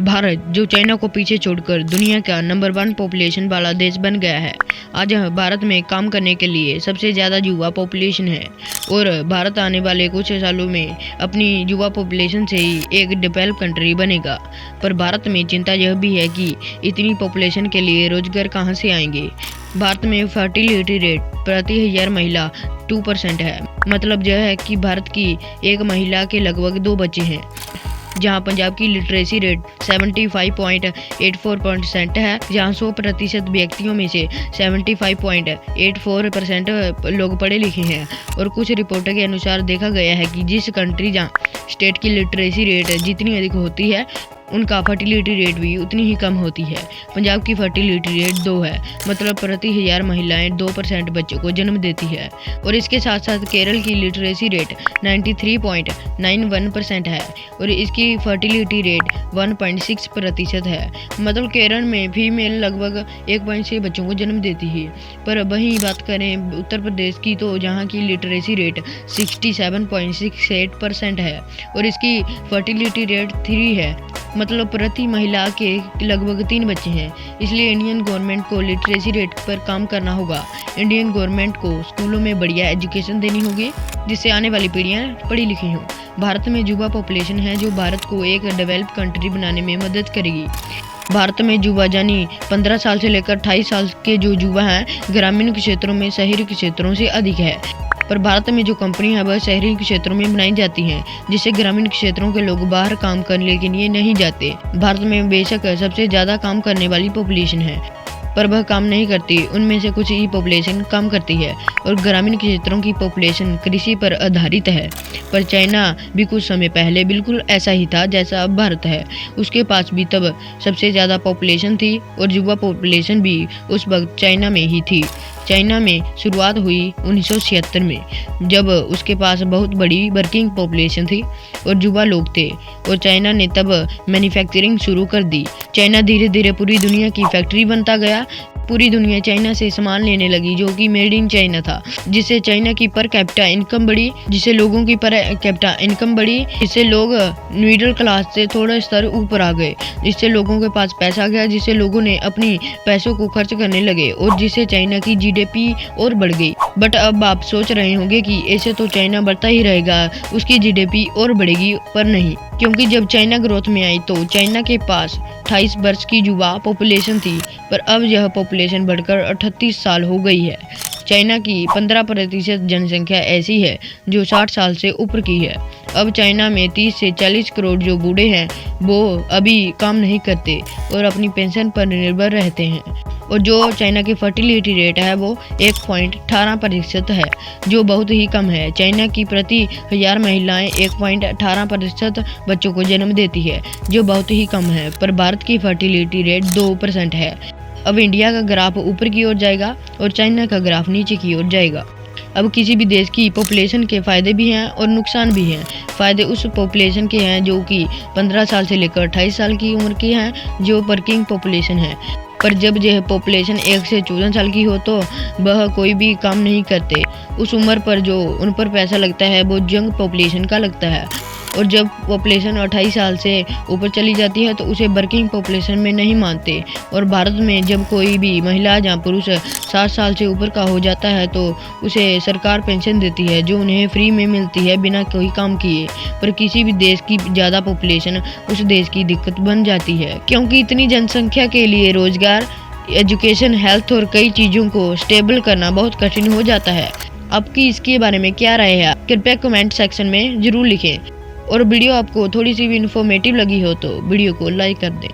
भारत जो चाइना को पीछे छोड़कर दुनिया का नंबर 1 पॉपुलेशन वाला देश बन गया है। आज भारत में काम करने के लिए सबसे ज़्यादा युवा पॉपुलेशन है और भारत आने वाले कुछ सालों में अपनी युवा पॉपुलेशन से ही एक डेवलप कंट्री बनेगा। पर भारत में चिंता यह भी है कि इतनी पॉपुलेशन के लिए रोजगार कहां से आएंगे। भारत में फर्टिलिटी रेट प्रति 1000 महिला 2% है। मतलब यह है कि भारत की एक महिला के लगभग 2 बच्चे हैं। जहां पंजाब की लिटरेसी रेट 75.84% है, जहां 100% व्यक्तियों में से 75.84% लोग पढ़े लिखे हैं। और कुछ रिपोर्टों के अनुसार देखा गया है कि जिस कंट्री जहां स्टेट की लिटरेसी रेट जितनी अधिक होती है उनका फर्टिलिटी रेट भी उतनी ही कम होती है। पंजाब की फर्टिलिटी रेट 2 है, मतलब प्रति 1000 महिलाएं 2% बच्चों को जन्म देती है। और इसके साथ साथ केरल की लिटरेसी रेट 93.91% है और इसकी फर्टिलिटी रेट 1.6% है। मतलब केरल में फीमेल लगभग 1.6 बच्चों को जन्म देती है। पर वहीं बात करें उत्तर प्रदेश की, तो जहां की लिटरेसी रेट 67.68% है और इसकी फर्टिलिटी रेट 3 है, मतलब प्रति महिला के लगभग 3 बच्चे हैं। इसलिए इंडियन गवर्नमेंट को लिटरेसी रेट पर काम करना होगा। इंडियन गवर्नमेंट को स्कूलों में बढ़िया एजुकेशन देनी होगी जिससे आने वाली पीढ़ियां पढ़ी लिखी हों। भारत में युवा पॉपुलेशन है जो भारत को एक डेवलप कंट्री बनाने में मदद करेगी। भारत में युवा यानी 15 साल से लेकर 28 साल के जो युवा हैं ग्रामीण क्षेत्रों में शहरी क्षेत्रों से अधिक है। पर भारत में जो कंपनी है वह शहरी क्षेत्रों में बनाई जाती हैं, जिससे ग्रामीण क्षेत्रों के लोग बाहर काम करने के लिए नहीं जाते। भारत में बेशक सबसे ज़्यादा काम करने वाली पॉपुलेशन है, पर वह काम नहीं करती। उनमें से कुछ ही पॉपुलेशन काम करती है और ग्रामीण क्षेत्रों की पॉपुलेशन कृषि पर आधारित है। पर चाइना भी कुछ समय पहले बिल्कुल ऐसा ही था जैसा अब भारत है। उसके पास भी तब सबसे ज़्यादा पॉपुलेशन थी और युवा पॉपुलेशन भी उस वक्त चाइना में ही थी। चाइना में शुरुआत हुई 1976 में, जब उसके पास बहुत बड़ी वर्किंग पॉपुलेशन थी और युवा लोग थे और चाइना ने तब मैन्युफैक्चरिंग शुरू कर दी। चाइना धीरे धीरे पूरी दुनिया की फैक्ट्री बनता गया। पूरी दुनिया चाइना से सामान लेने लगी जो कि मेड इन चाइना था, जिससे चाइना की पर कैपिटा इनकम बढ़ी, जिससे लोगों की पर कैपिटा इनकम बढ़ी, जिससे लोग मिडिल क्लास से थोड़ा स्तर ऊपर आ गए, जिससे लोगों के पास पैसा गया, जिससे लोगों ने अपनी पैसों को खर्च करने लगे और जिससे चाइना की जीडीपी और बढ़ गई। बट अब आप सोच रहे होंगे कि ऐसे तो चाइना बढ़ता ही रहेगा, उसकी जीडीपी और बढ़ेगी, पर नहीं, क्योंकि जब चाइना ग्रोथ में आई तो चाइना के पास 28 वर्ष की युवा पॉपुलेशन थी, पर अब यह पॉपुलेशन बढ़कर 38 साल हो गई है। चाइना की 15% जनसंख्या ऐसी है जो 60 साल से ऊपर की है। अब चाइना में 30 से 40 करोड़ जो बूढ़े हैं वो अभी काम नहीं करते और अपनी पेंशन पर निर्भर रहते हैं। और जो चाइना की फर्टिलिटी रेट है वो 1.18% है, जो बहुत ही कम है। चाइना की प्रति 1000 महिलाएं 1.18% बच्चों को जन्म देती है, जो बहुत ही कम है। पर भारत की फर्टिलिटी रेट 2% है। अब इंडिया का ग्राफ ऊपर की ओर जाएगा और चाइना का ग्राफ नीचे की ओर जाएगा। अब किसी भी देश की पॉपुलेशन के फ़ायदे भी हैं और नुकसान भी हैं। फ़ायदे उस पॉपुलेशन के हैं जो कि 15 साल से लेकर 28 साल की उम्र की हैं, जो वर्किंग पॉपुलेशन है। पर जब यह पॉपुलेशन 1 से 14 साल की हो तो वह कोई भी काम नहीं करते। उस उम्र पर जो उन पर पैसा लगता है वो यंग पॉपुलेशन का लगता है। और जब पॉपुलेशन 28 साल से ऊपर चली जाती है तो उसे वर्किंग पॉपुलेशन में नहीं मानते। और भारत में जब कोई भी महिला या पुरुष 60 साल से ऊपर का हो जाता है तो उसे सरकार पेंशन देती है, जो उन्हें फ्री में मिलती है बिना कोई काम किए। पर किसी भी देश की ज़्यादा पॉपुलेशन उस देश की दिक्कत बन जाती है, क्योंकि इतनी जनसंख्या के लिए रोजगार, एजुकेशन, हेल्थ और कई चीज़ों को स्टेबल करना बहुत कठिन हो जाता है। आपकी इसके बारे में क्या राय है, कृपया कमेंट सेक्शन में ज़रूर लिखें। और वीडियो आपको थोड़ी सी भी इन्फॉर्मेटिव लगी हो तो वीडियो को लाइक कर दें।